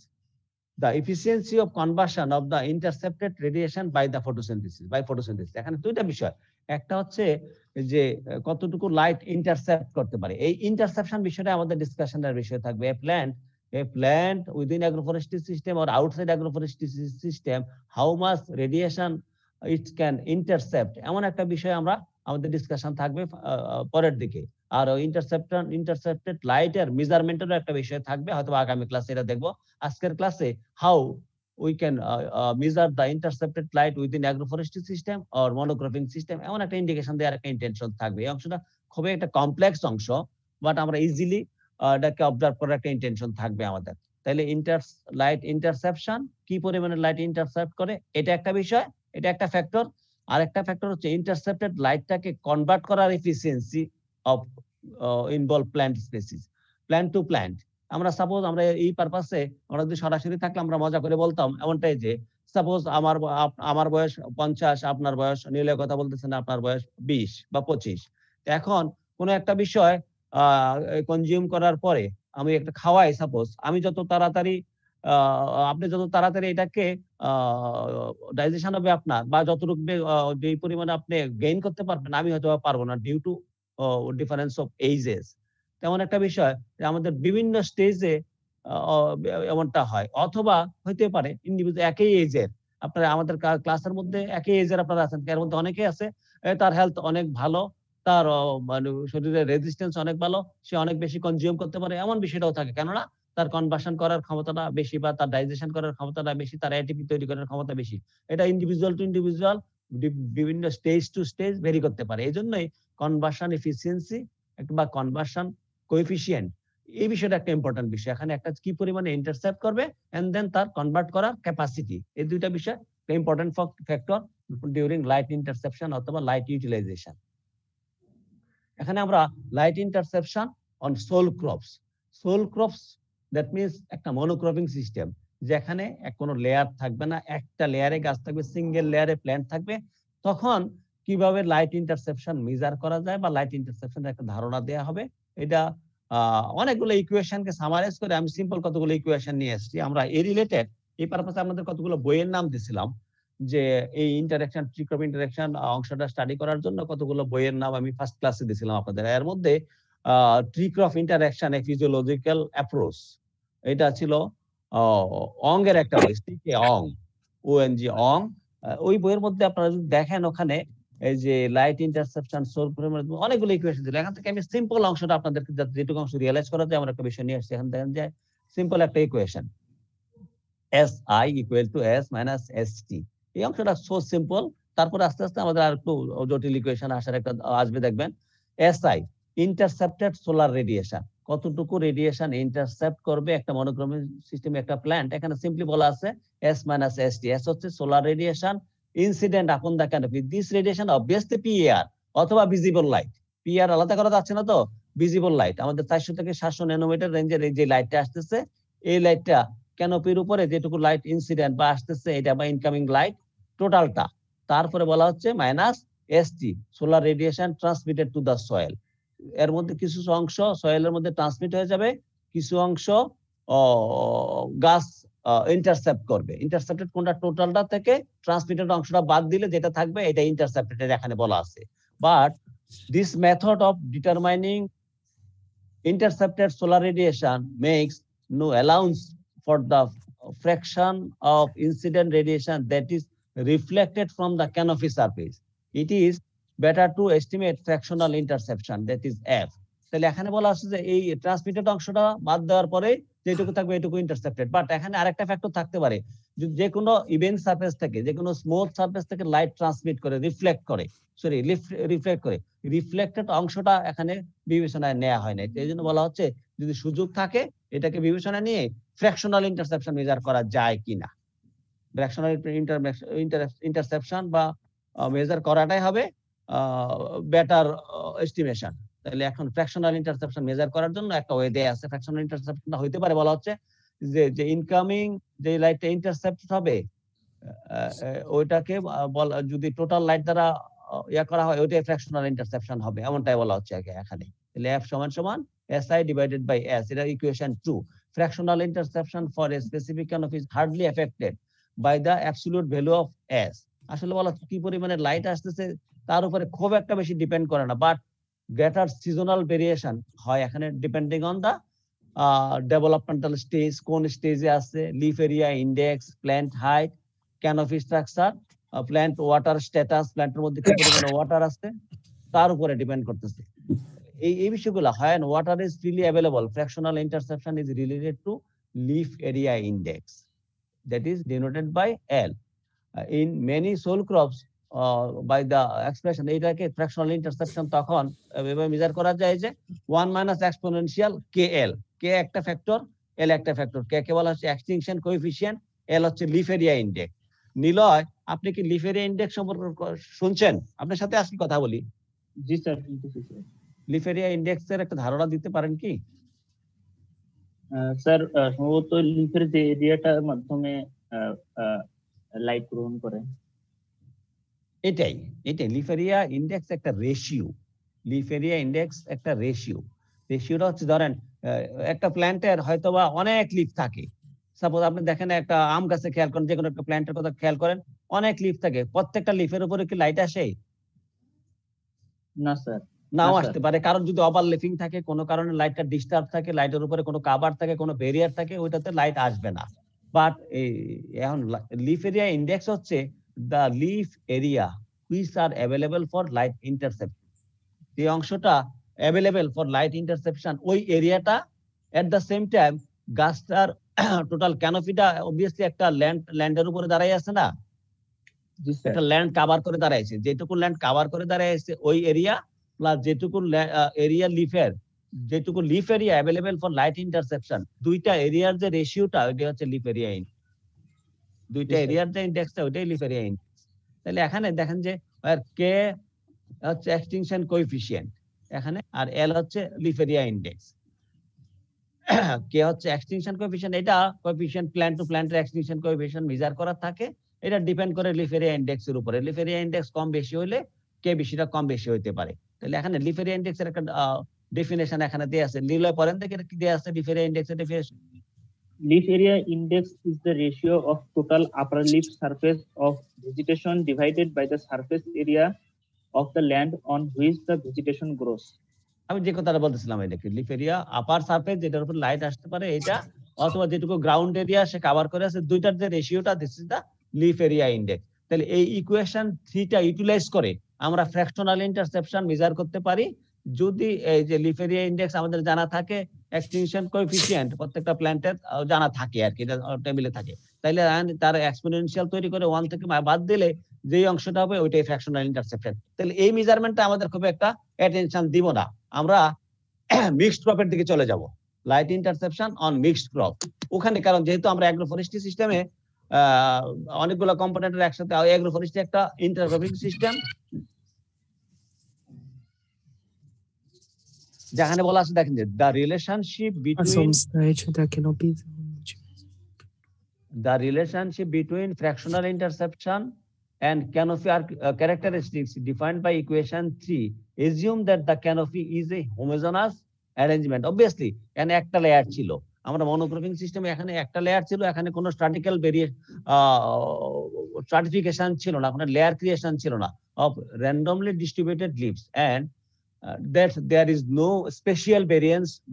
The efficiency of conversion of the intercepted radiation by the photosynthesis, by photosynthesis। এখানে দুইটা বিষয়, একটা হচ্ছে যে কতটুকু light intercept করতে পারে, এই ইন্টারসেপশন বিষয়টা আমাদের ডিসকাশনের বিষয় থাকবে। A plant within agroforestry system or outside agroforestry system, how much radiation it can intercept, এমন একটা বিষয় আমরা আমাদের ডিসকাশন থাকবে পরের দিকে। আর ইন্টারসেপ্টেড লাইটের মেজারমেন্টেরও একটা বিষয় থাকবে, হয়তো আগামী ক্লাসে এটা দেখবো। আজকের ক্লাসে how we can measure the intercepted light within agroforestry system or monocropping system, এমন একটা ইন্ডিকেশন দেওয়ার একটা ইন্টেনশন থাকবে। এই অংশটা খুবই একটা কমপ্লেক্স অংশ, বাট আমরা ইজিলি এটাকে অবজার্ভ করার একটা ইন্টেনশন থাকবে আমাদের। তাহলে লাইট ইন্টারসেপশন, কি পরিমাণে লাইট ইন্টারসেপ্ট করে, এটা একটা বিষয়, এটা একটা ফ্যাক্টর। আর একটা ফ্যাক্টর হচ্ছে ইন্টারসেপ্টেড লাইটটাকে কনভার্ট করার efficiency of involve plant species, plant to plant. আমরা সাপোজ আমরা এই পারপাসে আমরা যদি সরাসরি থাকলে আমরা মজা করে বলতাম এমনটাই যে, সাপোজ আমার বয়স 50, আপনার বয়স, নীলের কথা বলতেছেন আপনার বয়স 20 বা 25। এখন কোন একটা বিষয় কনজিউম করার পরে আমি একটা খাওয়াই, সাপোজ আমি যত তাড়াতাড়ি আপনি যত তাড়াতাড়ি এটাকে ডাইজেশন হবে আপনার, বা যতটুকু যে পরিমাণে আপনি গেইন করতে পারবেন, আমি হয়তো পারবো না due to difference of ages. তেমন একটা বিষয় যে আমাদের বিভিন্ন স্টেজে এমনটা হয়, অথবা হইতে পারে ইন্ডিভিজুয়াল একই এজের, আপনারা আমাদের ক্লাসের মধ্যে একই এজের আপনারা আছেন, এর মধ্যে অনেকে আছে তার হেলথ অনেক ভালো, তার মানে শরীরের রেজিস্ট্যান্স অনেক ভালো, সে অনেক বেশি কনজিউম করতে পারে, এমন বিষয়টাও থাকে। কেননা তার কনভার্সন করার ক্ষমতাটা বেশি, বা তার ডাইজেশন করার ক্ষমতাটা বেশি, তার এটিপি তৈরি করার ক্ষমতা বেশি। এটা ইন্ডিভিজুয়াল টু ইন্ডিভিজুয়াল, বিভিন্ন স্টেজ টু স্টেজ ভেরি করতে পারে। এই জন্যই কনভার্সন এফিসিয়েন্সি বা কনভার্সন কোএফিসিয়েন্ট, এই বিষয়টা একটা ইম্পর্টেন্ট বিষয়। এখানে একটা কি পরিমাণে ইন্টারসেপ্ট করবে এন্ড দেন তার কনভার্ট করার ক্যাপাসিটি, এই দুইটা বিষয় important factor during light interception অথবা লাইট ইউটিলাইজেশন। এখানে আমরা light interception on sole crops that means একটা মনোক্রপিং সিস্টেম, যেখানে কোনো লেয়ার থাকবে না, একটা লেয়ারে গাছ থাকবে, সিঙ্গেল লেয়ারে প্ল্যান্ট থাকবে। তখন কিভাবে লাইট ইন্টারসেপশন মেজার করা যায় বা লাইট ইন্টারসেপশনের একটা ধারণা দেওয়া হবে। এটা অনেকগুলো ইকুয়েশনকে সামারাইজ করে আমি সিম্পল কতগুলো ইকুয়েশন নিয়ে এসেছি। আমরা এই রিলেটেড এই পারপাসে আমাদের কতগুলো বইয়ের নাম দিছিলাম, যে এই ইন্টারঅ্যাকশন ট্রি ক্রপ ইন্টারঅ্যাকশন অংশটা স্টাডি করার জন্য কতগুলো বইয়ের নাম আমি ফার্স্ট ক্লাসে দিছিলাম আপনাদের। এর মধ্যে ট্রি ক্রপ ইন্টারঅ্যাকশন এ ফিজিওলজিক্যাল অ্যাপ্রোচ, এটা ছিল অঙ্গের একটা বই, অং ONG অং। ওই বইয়ের মধ্যে আপনারা যদি দেখেন ওখানে এই যে লাইট ইন্টারসেপশন সোল অনেকগুলো ইকুয়েশন দিল। এখান থেকে আমি সিম্পল অংশটা আপনাদেরকে যেটুকু অংশ রিয়েলাইজ করা যায় আমরা একটা বিষয় নিয়ে আসছি। এখান দেখেন যে সিম্পল একটা equation SI equal to S minus ST, এই অংশটা সো সিম্পল। তারপরে আস্তে আস্তে আমাদের আর একটু জটিল ইকুয়েশন আসার একটা আসবে দেখবেন। SI ইন্টারসেপ্টেড সোলার রেডিয়েশন, কতটুকু রেডিয়েশন ইন্টারসেপ্ট করবে একটা মনোক্রমিক সিস্টেমে একটা প্ল্যান্ট। এখানে সিম্পলি বলা আছে S মাইনাস ST। S হচ্ছে solar radiation incident upon the canopy, this radiation obviously PAR অথবা ভিজিবল লাইট। PAR আলাদা করা যাচ্ছে না তো, ভিজিবল লাইট আমাদের 400 থেকে 700 ন্যানোমিটার রেঞ্জের এই যে লাইটটা আসতেছে, এই লাইটটা ক্যানোপির উপরে যেটুকু লাইট ইনসিডেন্ট বা আসতেছে এটা বা ইনকামিং লাইট টোটালটা। তারপরে বলা হচ্ছে minus ST solar radiation transmitted to the soil. এর মধ্যে কিছু অংশ সয়েলের মধ্যে ট্রান্সমিট হয়ে যাবে, কিছু অংশ গাছ ইন্টারসেপ্ট করবে। ইন্টারসেপ্টেড কোনটা টোটালটা থেকে ট্রান্সমিটেড অংশটা বাদ দিলে যেটা থাকবে এটা ইন্টারসেপ্টেড এখানে বলা আছে। But this method of determining intercepted solar radiation makes no allowance for the fraction of incident radiation that is reflected from the canopy surface. It is better to estimate fractional interception, that is F. তাহলে এখানে বলা আছে যে এই transmitted অংশটা বাদ দেওয়ার পরে যেটুকু থাকবে এটুকু ইন্টারসেপ্টেড। বাট এখানে আরেকটা ফ্যাক্টর থাকতে পারে, যে কোনো ইভেন্ট সারফেস থেকে, যে কোনো স্মুথ সারফেস থেকে লাইট ট্রান্সমিট করে রিফ্লেক্ট করে রিফ্লেক্টেড অংশটা এখানে বিবেচনায় নেওয়া হয় না। এই জন্য বলা হচ্ছে যদি সুযোগ থাকে এটাকে বিবেচনায় নিয়ে ফ্র্যাকশনাল ইন্টারসেপশন মেজার করা যায় কিনা। ফ্র্যাকশনাল ইন্টারসেপশন বা মেজার করাটাই হবে বেটার এস্টিমেশন। তাহলে এখন ফ্র্যাকশনাল ইন্টারসেপশন মেজার করার জন্য একটা ওয়ে দেয়া আছে। ফ্র্যাকশনাল ইন্টারসেপশন হইতে পারে বলা হচ্ছে যে ইনকামিং যে লাইটটা ইন্টারসেপ্ট হবে ওইটাকে যদি টোটাল লাইট দ্বারা ইয়া করা হয় ওইটাই ফ্র্যাকশনাল ইন্টারসেপশন হবে, এমনটাই বলা হচ্ছে এখানে। তাহলে F সমান SI ডিভাইডেড বাই S, এটা equation 2। Fractional interception for a specific canopy is hardly affected by the absolute value of S। আসলে বলা কি পরিমাণে লাইট আসতেছে তার উপরে খুব একটা বেশি ডিপেন্ড করে না, বাট গ্রেটার সিজনাল ভেরিয়েশন হয় এখানে depending on the developmental stage, কোন স্টেজে আছে, leaf area index, plant height, canopy structure, plant water status, প্ল্যান্টের মধ্যে কি পরিমাণে ওয়াটার আছে তার উপরে ডিপেন্ড করতেছে। এই বিষয়গুলো when water is freely available, fractional interception is related to leaf area index, that is denoted by L. In many soil crops by the expression এটাকে fractional interception তখন এভাবে মেজার করা যায় যে 1 minus exponential KL, K একটা factor, L একটা factor. K কে বলা হচ্ছে এক্সটিংশন কোএফিসিয়েন্ট, L হচ্ছে লিফ এরিয়া ইন্ডেক্স। নিলয়, আপনি কি লিফ এরিয়া ইন্ডেক্স সম্পর্কে শুনছেন? আপনার সাথে আজকে কথা বলি। জি স্যার, শুনতেছি স্যার। লিফ এরিয়া ইন্ডেক্স এর একটা ধারণা দিতে পারেন কি? স্যার সম্ভবত লিফের যে এরিয়াটার মাধ্যমে লাইট গ্রহণ করে এটাই লিফ এরিয়া ইন্ডেক্স একটা রেশিও। লিফ এরিয়া ইন্ডেক্স একটা রেশিওটা হচ্ছে ধরেন একটা প্ল্যান্টের হয়তোবা অনেক লিফ থাকে। সাপোজ আপনি দেখেন একটা আম গাছে খেয়াল করেন, যে কোনো একটা প্ল্যান্টের কথা খেয়াল করেন, অনেক লিফ থাকে, প্রত্যেকটা লিফের উপরে কি লাইট আসে? না স্যার, নাও আসতে পারে, কারণ যদি ওভারল্যাপিং থাকে, কোনো কারণে লাইটটা ডিস্টার্ব থাকে, লাইটের উপরে কোনো কভার থাকে, কোনো ব্যারিয়ার থাকে, ওইটাতে লাইট আসবে না। বাট এখন লিফ এরিয়া ইন্ডেক্স হচ্ছে the leaf area which are available for light interception, যে অংশটা available for light interception ওই এরিয়াটা at the same time গাছটার টোটাল ক্যানোপিটা obviously একটা ল্যান্ডের উপরে দাঁড়াই আছে না, একটা ল্যান্ড কভার করে দাঁড়াইছে, যেটুকু ল্যান্ড কভার করে দাঁড়াইছে ওই এরিয়া প্লাস যেটুকু এরিয়া লিফের, যেটুকু leaf area available for light interception, দুইটা এরিয়ার যে রেশিওটা ওইটা হচ্ছে লিফ এরিয়া ইন্ডেক্স। দুইটা এরিয়ার যে ইন্ডেক্সটা ওইটাই লিফ এরিয়া ইন্ডেক্স। তাহলে এখানে দেখেন যে কে হচ্ছে এক্সটিংশন কোএফিসিয়েন্ট এখানে, আর এল হচ্ছে লিফ এরিয়া ইন্ডেক্স। কে হচ্ছে এক্সটিংশন কোএফিসিয়েন্ট, এটা কোএফিসিয়েন্ট প্ল্যান্ট টু প্ল্যান্টের এক্সটিংশন কোএফিসিয়েন্ট মেজার করা থাকে, এটা ডিপেন্ড করে লিফ এরিয়া ইন্ডেক্সের উপরে। লিফ এরিয়া ইন্ডেক্স কম বেশি হইলে কে বেশিটা কম বেশি হইতে পারে। তাহলে এখানে লিফ এরিয়া ইন্ডেক্সের একটা ডেফিনেশন এখানে দেয়া আছে, নিলয় পড়েন দেখে কি দেয়া আছে লিফ এরিয়া ইন্ডেক্সের definition. Leaf area index is the ratio of total upper leaf surface of vegetation divided by the surface area of the land on which the vegetation grows. আমি যে কথাটা বলতেছিলাম এটাকে লিফ এরিয়া আপার surface যেটার উপর light আসতে পারে এটা, অথবা যেটুকু গ্রাউন্ড এরিয়া সে কভার করে আছে, দুইটার যে রেশিওটা this is the leaf area index. তাহলে এই ইকুয়েশন 3টা ইউটিলাইজ করে আমরা ফ্র্যাকশনাল ইন্টারসেপশন মেজার করতে পারি যদি এই যে লিফ এরিয়া ইন্ডেক্স আমাদের জানা থাকে, এক্সটিংশন কোএফিসিয়েন্ট প্রত্যেকটা প্ল্যান্টের জানা থাকে আর কি, এটা টেবিলে থাকে। তাইলে তার এক্সপোনেনশিয়াল তৈরি করে 1 থেকে বাদ দিলে যে অংশটা হবে ওইটাই ফ্র্যাকশনাল ইন্টারসেপশন। তাহলে এই মেজারমেন্টটা আমাদের খুব একটা অ্যাটেনশন দিব না, আমরা মিক্সড ক্রপের দিকে চলে যাব, light interception on mixed crop ওখানে। কারণ যেহেতু আমরা অ্যাগ্রোফরেস্ট্রি সিস্টেমে অনেকগুলো কম্পোনেন্টের একসাথে, অ্যাগ্রোফরেস্ট্রি একটা ইন্টারক্রপিং সিস্টেম, যেখানে বলা আছে দেখেন যে the relationship between fractional interception and canopy are characteristics defined by equation 3 assume that the canopy is a homogeneous arrangement. Obviously এখানে একটা লেয়ার ছিল, আমরা মনোক্রপিং সিস্টেমে এখানে একটা লেয়ার ছিল, এখানে কোনো স্ট্রাটিক্যাল স্ট্রাটিফিকেশন ছিল না, কোনো লেয়ার ক্রিয়েশন ছিল না of randomly distributed leaves, and that there is no special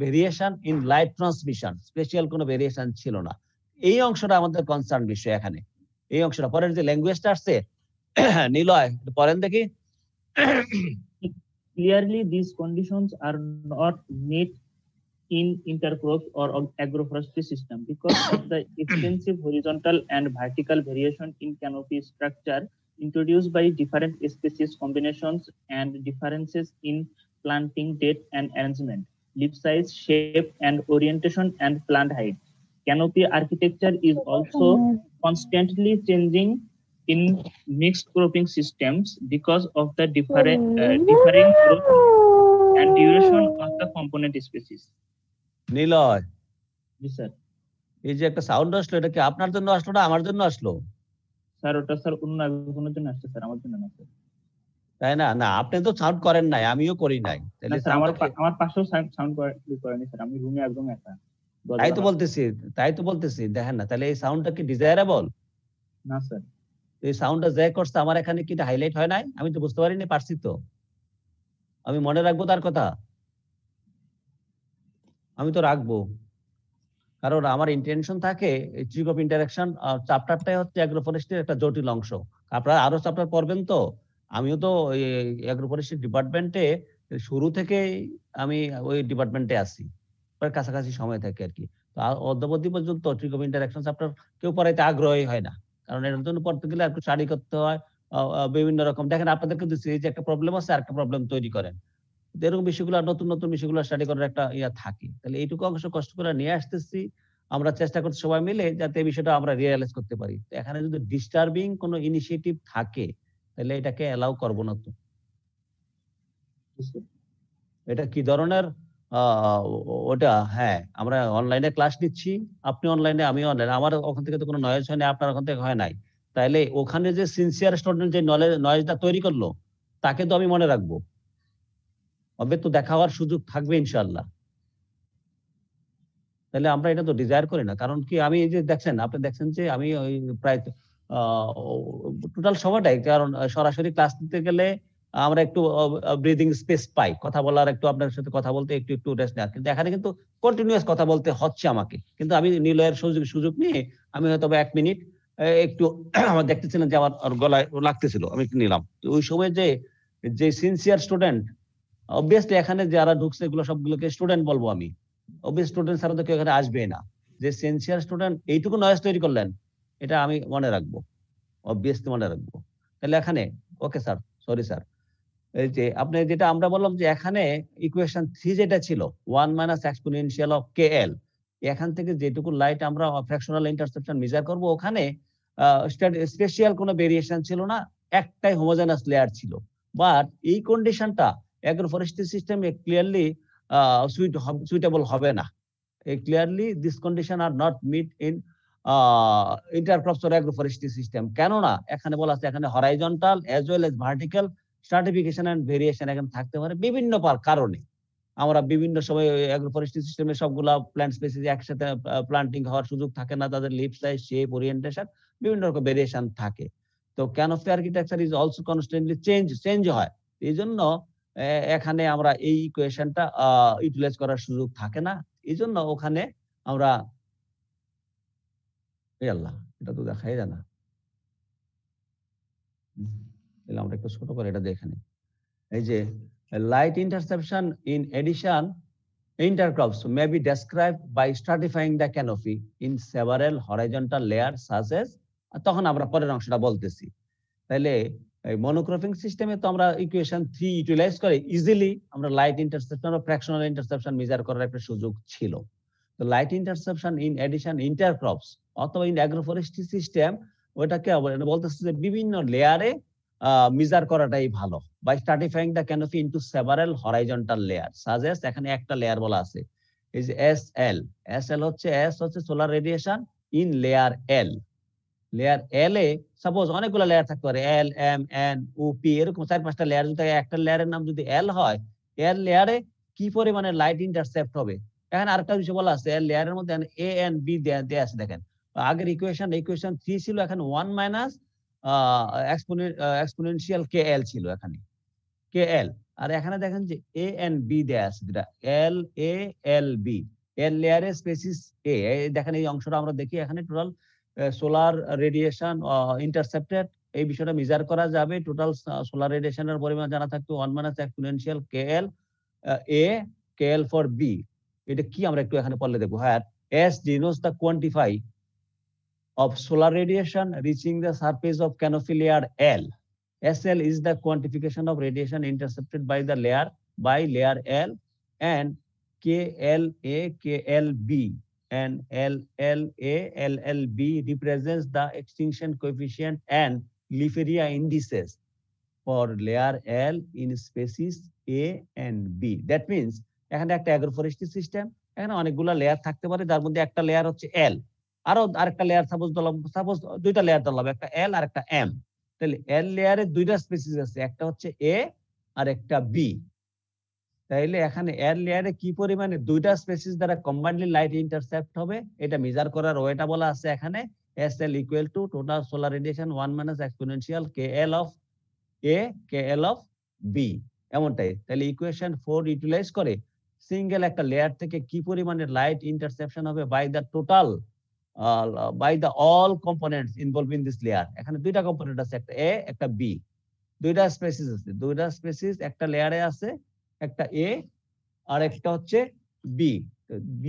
variation in light transmission, special কোনো ভেরিয়েশন ছিল না। এই অংশটা আমাদের কনসার্ন বিষয় এখানে, এই অংশটা। পরের যে ল্যাঙ্গুয়েজটা আসছে নিলয় পড়েন দেখি। Clearly, these conditions are not met in intercrop or agroforestry system because of the extensive horizontal and vertical variation in canopy structure introduced by different species combinations and differences in planting date and arrangement, leaf size, shape and orientation, and plant height. Canopy architecture is also constantly changing in mixed cropping systems because of the differing growth and duration of the component species. Niloy, G sir. এই যে একটা sound আসলো, এটা কি আপনার জন্য আসলো না আমার জন্য আসলো? স্যার ওটা স্যার অন্য একজনের জন্য আসছে স্যার, আমার জন্য না স্যার। তাই না? না আপনি তো সাউন্ড করেন নাই, আমিও করি নাই। তাহলে আমার পাশেও সাউন্ড করেনি স্যার, আমি রুমে একদম একা। তাই তো বলতেছি দেখেন না, তাহলে এই সাউন্ডটা কি ডিজায়ারেবল? না স্যার। এই সাউন্ডটা যে করছে আমার এখানে কি হাইলাইট হয় নাই? আমি তো বুঝতে পারিনি, পারছি তো, আমি মনে রাখবো তার কথা, আমি তো রাখবো, কারণ আমার ইন্টেনশন থাকে এই ট্রি অফ ইন্টারঅ্যাকশন চ্যাপ্টারটাই হচ্ছে অ্যাগ্রোফরেস্ট্রির একটা জটিল অংশ। আপনারা আরো চ্যাপ্টার পড়বেন তো, আমিও তো ওই অ্যাগ্রোফরেস্ট্রি ডিপার্টমেন্টে শুরু থেকে আমি ওই ডিপার্টমেন্টে আছি, প্রায় কাছাকাছি সময় থাকে আর কি। তো অদ্যাবধি পর্যন্ত ট্রি অফ ইন্টারঅ্যাকশন চ্যাপ্টার কেউ পড়াইতে আগ্রহী হয় না, কারণ এর জন্য পড়তে গেলে একটু স্টাডি করতে হয় বিভিন্ন রকম। দেখেন আপনাদেরকে দিচ্ছি যে একটা প্রবলেম আছে আর একটা প্রবলেম তৈরি করেন, এরকম বিষয়গুলো নতুন নতুন বিষয়গুলো স্টাডি করার একটা ইয়া থাকে। তাহলে এইটুকু অংশ কষ্ট করে নিয়ে আসতেছি, আমরা চেষ্টা করছি সবাই মিলে যাতে এই বিষয়টা আমরা রিয়েলাইজ করতে পারি। এখানে যদি ডিস্টার্বিং কোনো ইনিশিয়েটিভ থাকে তাহলে এটাকে অ্যালাউ করব না। তো এটা কি ধরনের ওটা? হ্যাঁ, আমরা অনলাইনে ক্লাস নিচ্ছি, আপনি অনলাইনে আমি অনলাইনে, আমার ওখান থেকে তো কোনো নয়েজ হয় না, আপনার ওখান থেকে হয় নাই। তাইলে ওখানে যে সিনসিয়ার স্টুডেন্ট যে নয়েজটা তৈরি করলো তাকে তো আমি মনে রাখবো, হবে তো দেখা হওয়ার সুযোগ থাকবে ইনশাআল্লাহ। তাহলে আমরা এটা তো ডিজায়ার করি না, কারণ কি আমি এই যে দেখছেন, আপনি দেখছেন যে আমি ওই প্রায় টোটাল সময়টাই, কারণ সরাসরি ক্লাস নিতে গেলে আমরা একটু ব্রিদিং স্পেস পাই, কথা বলার একটু আপনার সাথে কথা বলতে একটু একটু রেস্ট নেওয়ার, কিন্তু এখানে কিন্তু কন্টিনিউয়াস কথা বলতে হচ্ছে আমাকে। কিন্তু আমি নিলয়ের সুযোগ নিয়ে আমি হয়তো 1 মিনিট একটু আমার দেখতেছিলাম যে আমার গলায় লাগতেছিল, আমি একটু নিলাম। তো ওই সময় যে সিনসিয়ার স্টুডেন্ট, অবভিয়াসলি এখানে যারা ঢুকছে এগুলো সবগুলোকে স্টুডেন্ট বলবো আমি, অবভিয়াস স্টুডেন্ট ছাড়া তো কেউ এখানে আসবে না। যে সিনসিয়ার স্টুডেন্ট এইটুকু নয়েজ তৈরি করলেন, এটা আমি মনে রাখবো, অবভিয়াসলি মনে রাখবো। তাহলে এখানে ওকে স্যার, সরি স্যার, এই যে আপনি যেটা আমরা বললাম যে এখানে ইকুয়েশন 3 যেটা ছিল 1 মাইনাস এক্সপোনেনশিয়াল অফ KL, এখান থেকে যেটুকু লাইট আমরা ফ্র্যাকশনাল ইন্টারসেপশন মেজার করব ওখানে স্পেশাল কোনো ভেরিয়েশন ছিল না, একটাই হোমোজেনাস লেয়ার ছিল। বাট এই কন্ডিশনটা অ্যাগ্রোফরেস্ট্রি সিস্টেমে ক্লিয়ারলি সুইটেবল হবে না। Clearly this condition are not meet in intercrops or agroforestry system, কেননা এখানে বলা আছে এখানে horizontal as well as vertical stratification and variation এখানে থাকতে পারে বিভিন্ন কারণে। আমরা বিভিন্ন সময় অ্যাগ্রোফরেস্ট্রি সিস্টেমে সবগুলা প্ল্যান্ট স্পেসিস একসাথে প্লান্টিং হওয়ার সুযোগ থাকে না, তাদের লিফ সাইজ, শেপ, ওরিয়েন্টেশন বিভিন্ন রকম ভেরিয়েশন থাকে। তো canopy architecture is also constantly change হয়। এই জন্য এখানে আমরা এই ইকুয়েশনটা ইউটিলাইজ করার সুযোগ থাকে না। এই জন্য ওখানে আমরা আল্লাহ এটা তো দেখাই যায় না, তাহলে আমরা একটু ছোট করে এটা দেখে নিই। এই যে light interception in addition intercrops may be described by stratifying the canopy in several horizontal layers such as, তখন আমরা পরের অংশটা বলতেছি। তাহলে এই মনোক্রপিং সিস্টেমে তো আমরা ইকুয়েশন 3 ইউটিলাইজ করে ইজিলি আমরা লাইট ইন্টারসেপশন ও ফ্র্যাকশনাল ইন্টারসেপশন মেজার করার একটা সুযোগ ছিল। তো লাইট ইন্টারসেপশন ইন এডিশন ইন্টারক্রপস অথবা ইন অ্যাগ্রোফরেস্ট্রি সিস্টেম ওটাকে বলতেছে যে বিভিন্ন লেয়ারে মেজার করাটাই ভালো। By stratifying the canopy into several horizontal layer suggest, এখানে একটা লেয়ার বলা আছে এই যে এসএল হচ্ছে solar radiation in layer L. Layer L এ সাপোজ অনেকগুলো লেয়ার থাকতে পারে, L, M, N, O, P, এরকম 4-5টা লেয়ার যদি একটা লেয়ারের নাম যদি এল হয়, এল লেয়ারে কি পরিমাণে লাইট ইন্টারসেপ্ট হবে। এখানে আরেকটা বিষয় বলা আছে, এল লেয়ারের মধ্যে এ এন্ড বি দেয়া আছে। দেখেন আগের ইকুয়েশন 3 ছিল, এখানে 1 মাইনাস এক্সপোনেনশিয়াল KL ছিল এখানে KL, আর এখানে দেখেন যে এ এন্ড বি দেয়া আছে, যেটা এল এ এল বি। এল লেয়ারে স্পেসিস এ, দেখেন এই অংশটা আমরা দেখি এখানে টোটাল সোলার রেডিয়েশন ইন্টারসেপ্টেড, এই বিষয়টা মেজার করা যাবে। টোটাল সোলার রেডিয়েশনের পরিমাণ জানা থাকতো 1 minus exponential KL A, KL for B। এটা কি আমরা একটু এখানে পড়লে দেখবো। হ্যাঁ, S denotes the quantify of solar radiation reaching the surface of canopy layer L. SL is the quantification of radiation intercepted by the layer L, and KLA, KLB and LLA, LLB represents the extinction coefficient and leaf area indices for layer L in species A and B. That means এখানে একটা অ্যাগ্রোফরেস্ট্রি system, এখানে অনেকগুলো layer থাকতে পারে, যার মধ্যে একটা layer হচ্ছে এল, আরো আরেকটা লেয়ার সাপোজ দুইটা লেয়ার ধরলাম, একটা এল আর একটা এম। তাহলে এল লেয়ারে দুইটা স্পেসিস আছে, একটা হচ্ছে এ আর একটা বি। তাইলে এখানে এল লেয়ারে কি পরিমাণে দুইটা স্পেসিস দ্বারা কম্বাইন্ডলি লাইট ইন্টারসেপ্ট হবে এটা মেজার করার ওয়েটা বলা আছে এখানে SL equal to total solar radiation 1 minus exponential KL of A, KL of B, এমনটাই। তাহলে ইকুয়েশন 4 ইউটিলাইজ করে সিঙ্গেল একটা লেয়ার থেকে কি পরিমাণে লাইট ইন্টারসেপশন হবে by the total by the all components involved in this layer. এখানে দুইটা কম্পোনেন্ট আছে, একটা A একটা B, দুইটা স্পেসিস আছে, দুইটা স্পেসিস একটা লেয়ারে আছে, একটা A আর একটা হচ্ছে B। B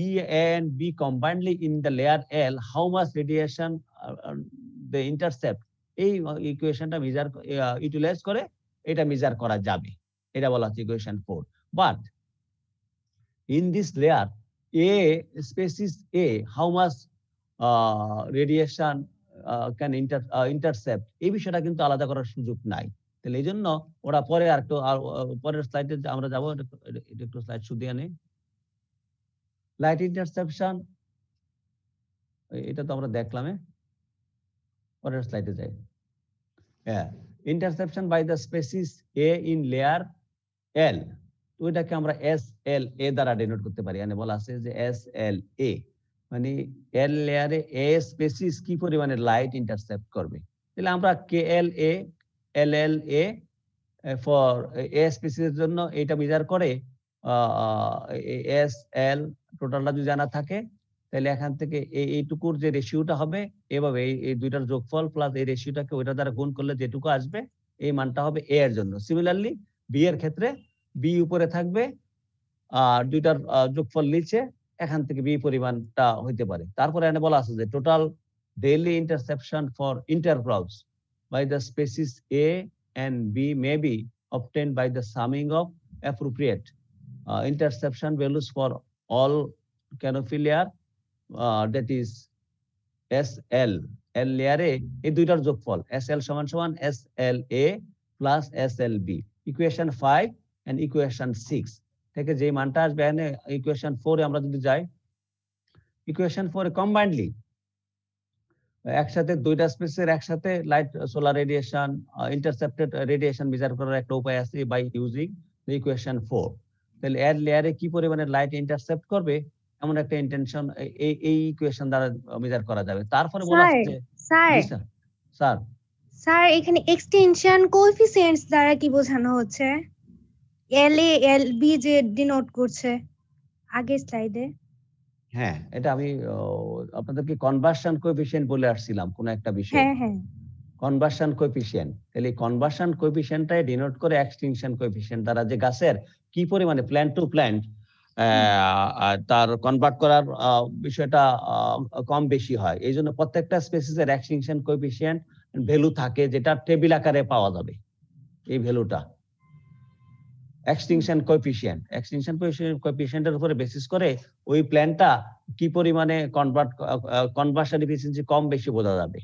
and B combinedly in the layer L, how much radiation they intercept, এই ইকুয়েশনটা মেজার ইউটিলাইজ করে এটা মেজার করা যাবে, এটা বলা হচ্ছে equation 4। But in this layer A, species A, how much radiation can intercept, এই বিষয়টা কিন্তু আলাদা করার সুযোগ নাই। তাহলে এই জন্য ওরা পরে আর একটু পরের স্লাইডে আমরা যাবো, এটা একটু স্লাইড শুধু আনে। লাইট ইন্টারসেপশন এটা তো আমরা দেখলাম, পরের স্লাইডে যাই। হ্যাঁ, interception by the species A in layer L, ওইটাকে আমরা SLA দ্বারা ডিনোট করতে পারি। মানে বলা আছে যে SLA মানে এল লেয়ারে এ স্পেসিস কি পরিমাণে লাইট ইন্টারসেপ্ট করবে। তাহলে আমরা KLA, LLA ফর এ স্পেসিসের জন্য এটা মেজার করে SL টোটালটা যদি জানা থাকে, তাহলে এখান থেকে এইটুকুর যে রেশিওটা হবে এভাবে এই দুইটার যোগফল প্লাস এই রেশিওটাকে ওইটা দ্বারা গুণ করলে যেটুকু আসবে এই মানটা হবে A এর জন্য। সিমিলারলি বি এর ক্ষেত্রে বি উপরে থাকবে আর দুইটার যোগফল নিচে, এখান থেকে বি পরিমাণটা হইতে পারে। তারপরে এখানে বলা আছে যে total daily interception for intercrops by the species A and B may be obtained by the summing of appropriate interception values for all canopy layer, that is SL, L লেয়ারে এই দুইটার যোগফল SL সমান সমান SLA plus SLB, equation 5 and equation 6 থেকে যে মানটা আসবে, এখানে ইকুয়েশন 4 এ আমরা যদি যাই, ইকুয়েশন 4 এ কম্বাইন্ডলি একসাথে দুইটা স্পেসের একসাথে light solar radiation intercepted radiation measure করার একটা উপায় আছে বাই ইউজিং দ্য ইকুয়েশন 4। তাহলে এর লেয়ারে কি পরিমাণে লাইট ইন্টারসেপ্ট করবে এমন একটা ইন্টেনশন এই ইকুয়েশন দ্বারা মেজার করা যাবে। তারপরে বলা হচ্ছে স্যার স্যার এখানে এক্সটেনশন কোএফিসিয়েন্টস দ্বারা কি বোঝানো হচ্ছে? এলএ এলবি যে ডিনোট করছে আগের স্লাইডে। হ্যাঁ, এটা আমি আপনাদেরকে কনভার্সন কোএফিসিয়েন্ট বলে আসছিলাম কোন একটা বিষয়। হ্যাঁ হ্যাঁ, কনভার্সন কোএফিসিয়েন্ট, তাহলে কনভার্সন কোএফিসিয়েন্টটাই ডিনোট করে এক্সটিংশন কোএফিসিয়েন্ট দ্বারা যে গাছের কি পরিমাণে প্ল্যান্ট টু প্ল্যান্ট তার কনভার্ট করার বিষয়টা কম বেশি হয়। এই জন্য প্রত্যেকটা স্পেসিসের এক্সটিংশন কোএফিসিয়েন্ট ভ্যালু থাকে, যেটা টেবিল আকারে পাওয়া যাবে। এই ভ্যালুটা এক্সটিংশন কোএফিসিয়েন্টের উপরে বেসিস করে ওই প্ল্যান্টটা কি পরিমাণে কনভার্সন এফিসিয়েন্সি কম বেশি বোঝা যাবে।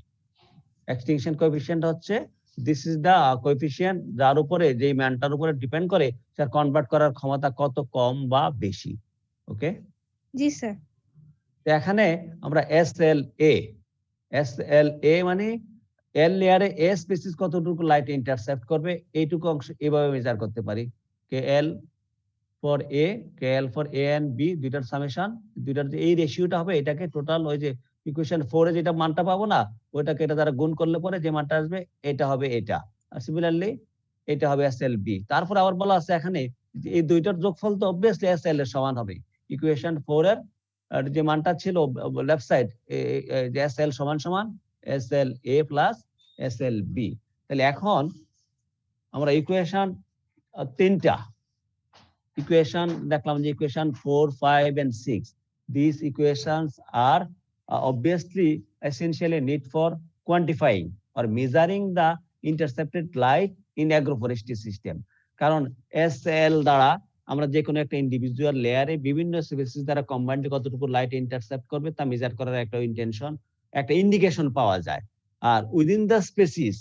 এক্সটিংশন কোএফিসিয়েন্ট হচ্ছে দিস ইজ দা কোএফিসিয়েন্ট যার উপরে, যেই ম্যানটার উপরে ডিপেন্ড করে তার কনভার্ট করার ক্ষমতা কত কম বা বেশি। ওকে জি স্যার। তো এখানে আমরা SLA মানে এল লেয়ারে এ স্পেসিস কতটুকু লাইট ইন্টারসেপ্ট করবে এইটুকু অংশ এভাবে মেজার করতে পারি। KL for A and B দুইটার সামেশন, দুইটার যে এই রেশিওটা হবে এটাকে টোটাল ওই যে ইকুয়েশন 4 এ যেটা মানটা পাবো না ওইটাকে এটা দ্বারা গুণ করলে পরে যে মানটা আসবে এটা হবে এটা, আর সিমিলারলি এটা হবে SLB। তারপর আবার বলা আছে এখানে যে এই দুইটার যোগফল তো অবভিয়াসলি SL এর সমান হবে। ইকুয়েশন 4 এর যে মানটা ছিল লেফট সাইড যে SL সমান সমান SLA প্লাস SLB। তাহলে এখন আমরা ইকুয়েশন তিনটা ইকুয়েশন দেখলাম, যে equation 4, 5 and 6, these equations are obviously essentially need for quantifying or measuring the intercepted light in agroforestry system। কারণ SL দ্বারা আমরা যে কোনো একটা ইন্ডিভিজুয়াল লেয়ারে বিভিন্ন স্পেসিস দ্বারা কম্বাইন্ড কতটুকু লাইট ইন্টারসেপ্ট করবে তা মেজার করার একটা ইন্টেনশন, একটা ইন্ডিকেশন পাওয়া যায়। আর within the species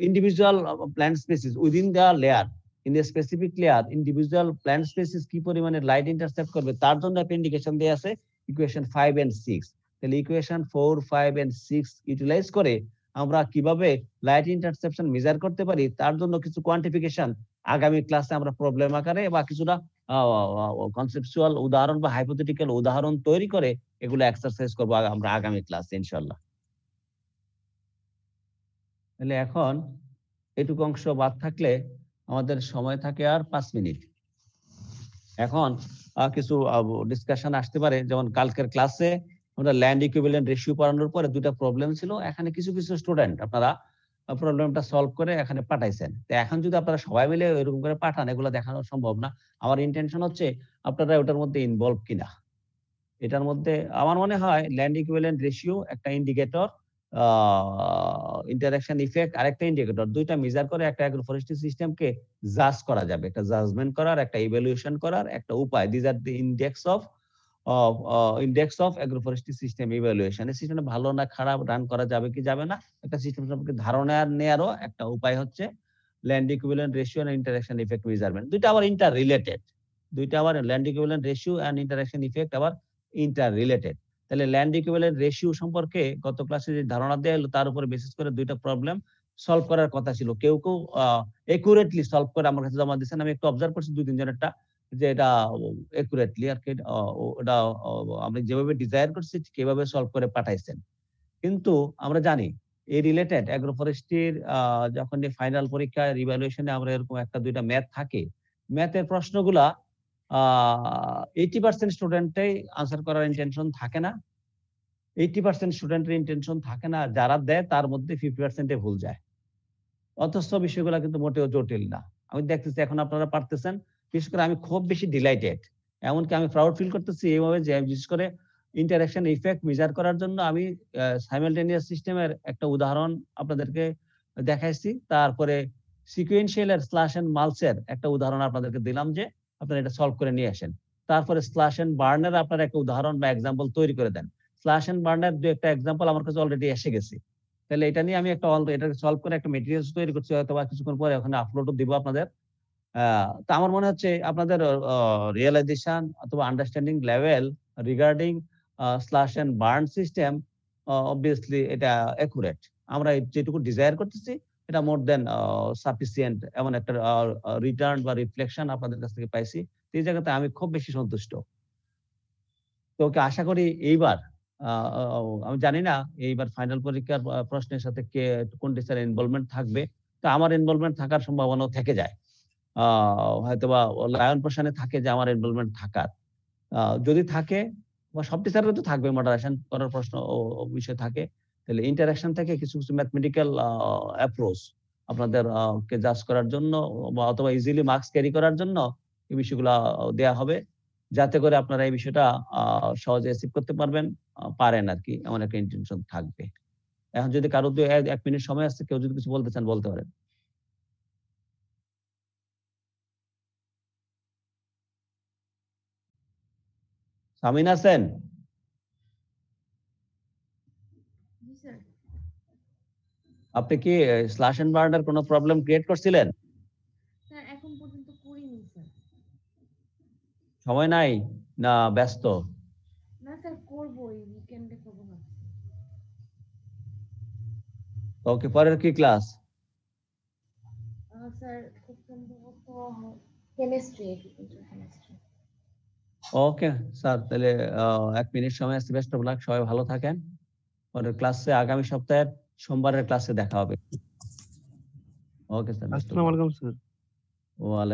individual plant species within the layer, in a specific layer individual plant species কি পরিমাণে লাইট ইন্টারসেপ্ট করবে তার জন্য একটা ইন্ডিকেশন দেয়া আছে ইকুয়েশন 5 and 6। তাহলে ইকুয়েশন 4, 5 and 6 ইউটিলাইজ করে আমরা কিভাবে লাইট ইন্টারসেপশন মেজার করতে পারি তার জন্য কিছু কোয়ান্টিফিকেশন আগামী ক্লাসে আমরা প্রবলেম আকারে বা কিছুটা কনসেপচুয়াল উদাহরণ বা হাইপোথেটিক্যাল উদাহরণ তৈরি করে এগুলো এক্সারসাইজ করব আমরা আগামী ক্লাসে ইনশাআল্লাহ। তাহলে এখন এটুকু অংশ বাদ থাকলে আমাদের সময় থাকে আর 5 মিনিট। এখন কিছু ডিসকাশন আসতে পারে, যেমন কালকের ক্লাসে আমরা ল্যান্ড ইকুইভ্যালেন্ট রেশিও পড়ানোর পরে দুটো প্রবলেম ছিল, এখানে কিছু কিছু স্টুডেন্ট আপনারা প্রবলেমটা সলভ করে এখানে পাঠাইছেন। তো এখন যদি আপনারা সবাই মিলে এরকম করে পাঠান এগুলো দেখানো সম্ভব না। আমার ইন্টেনশন হচ্ছে আপনারা ওটার মধ্যে ইনভলভ কিনা। এটার মধ্যে আমার মনে হয় ল্যান্ড ইকুইভ্যালেন্ট রেশিও একটা ইন্ডিকেটর, ইন্টারঅ্যাকশন ইফেক্ট আরেকটা ইন্ডিকেটর, দুইটা মেজার করে একটা অ্যাগ্রোফরেস্ট্রি সিস্টেমকে জাজ করা যাবে, একটা জাজমেন্ট করার, একটা ইভ্যালুয়েশন করার একটা উপায়। This are the index of agroforestry system evaluation. এই সিস্টেমটা ভালো না খারাপ, রান করা যাবে কি যাবে না, একটা সিস্টেম সম্পর্কে ধারণা নেওয়ারও একটা উপায় হচ্ছে land equivalent ratio and interaction effect measurement. দুইটা আবার ইন্টার রিলেটেড, দুইটা আবার land equivalent ratio and interaction effect আবার ইন্টার রিলেটেড। তাহলে ল্যান্ড ইকুইভ্যালেন্ট রেশিও সম্পর্কে গত ক্লাসে যে ধারণা দেওয়া হলো তার উপরে বেসিস করে দুইটা প্রবলেম সলভ করার কথা ছিল। কেউ কেউ একুরেটলি সলভ করে আমার কাছে জমা দিয়েছেন, আমি একটু অবজার্ভ করছি 2-3 জনেরটা যে এটা একুরেটলি আর কি ওটা আমি যেভাবে ডিজায়ার করছি কিভাবে সলভ করে পাঠাইছেন। কিন্তু আমরা জানি এই রিলেটেড অ্যাগ্রোফরেস্ট্রির যখন ফাইনাল পরীক্ষা রিভ্যালুয়েশনে আমরা এরকম একটা দুইটা ম্যাথ থাকে, ম্যাথের প্রশ্নগুলা 80% স্টুডেন্টই আনসার করার ইন্টেনশন থাকে না, 80% স্টুডেন্টের ইন্টেনশন থাকে না, যারা দেয় তার মধ্যে 50% ভুল যায়। অথচ বিষয়গুলো কিন্তু মোটেও জটিল না। আমি দেখতেছি এখন আপনারা পারতেছেন, বিশেষ করে আমি খুব বেশি ডিলাইটেড, এমনকি আমি প্রাউড ফিল করতেছি এইভাবে যে বিশেষ করে ইন্টারঅ্যাকশন ইফেক্ট মেজার করার জন্য আমি সাইমালটেনিয়াস সিস্টেমের একটা উদাহরণ আপনাদেরকে দেখাইছি, তারপরে সিকুয়েন্সিয়াল এর স্ল্যাশ এন্ড মালসের একটা উদাহরণ আপনাদেরকে দিলাম যে আপনারা এটা সলভ করে নিয়ে আসেন। তারপরে স্ল্যাশ এন্ড বার্নের আপনারা একটা উদাহরণ বা এক্সাম্পল তৈরি করে দেন। স্ল্যাশ এন্ড বার্নের দু একটা এক্সাম্পল আমার কাছে অলরেডি এসে গেছে। তাহলে এটা নিয়ে আমি একটা এটা সলভ করে একটা মেটেরিয়ালস তৈরি করছি, হয়তো বা কিছুক্ষণ পরে ওখানে আপলোডও দিব আপনাদের। তো আমার মনে হচ্ছে আপনাদের রিয়েলাইজেশন অথবা understanding level regarding slash and burn system obviously এটা অ্যাকুরেট। আমরা যেটুকু ডিজায়ার করতেছি এটা মোর দেন সাফিসিয়েন্ট, এমন একটা রিটার্ন বা রিফ্লেকশন আপনাদের কাছ থেকে পাইছি। এই জায়গাতে আমি খুব বেশি সন্তুষ্ট। তো আশা করি এইবার আমি জানি না এইবার ফাইনাল পরীক্ষার প্রশ্নের সাথে কে কোন টিচার ইনভলভমেন্ট থাকবে। তো আমার ইনভলভমেন্ট থাকার সম্ভাবনাও থেকে যায়। হয়তোবা লায়ন প্রশ্নে থাকে যে আমার ইনভলভমেন্ট থাকার। যদি থাকে বা সব টিচারের তো থাকবে মডারেশন করার প্রশ্ন বিষয় থাকে, তাহলে ইন্টারঅ্যাকশন থেকে কিছু কিছু ম্যাথমেটিক্যাল অ্যাপ্রোচ আপনাদের কে জাজ করার জন্য বা অথবা ইজিলি মার্কস ক্যারি করার জন্য এই বিষয়গুলো দেয়া হবে, যাতে করে আপনারা এই বিষয়টা সহজে অ্যাচিভ করতে পারেন আর কি, এমন একটা ইন্টেনশন থাকবে। এখন যদি কারো 1 মিনিট সময় আছে, কেউ যদি কিছু বলতে চান বলতে পারেন। সামিন আছেন? আপনি কি স্ল্যাশ এন্ড বার্নের কোনো প্রবলেম ক্রিয়েট করছিলেন? স্যার এখন পর্যন্ত করিনি স্যার। সময় নাই না ব্যস্ত? না স্যার করবো, এই উইকেন্ডে করবো না। ওকে, পরের কি ক্লাস? স্যার খুব সম্ভবত কেমিস্ট্রি, কেমিস্ট্রি। ওকে স্যার, তাহলে 1 মিনিট সময় আছে, বেস্ট অফ লাক, সবাই ভালো থাকেন। পরের ক্লাসে আগামী সপ্তাহের সোমবারের ক্লাসে দেখা হবে। ওকে স্যার, আসসালামু আলাইকুম স্যার। ওয়ালাইকুম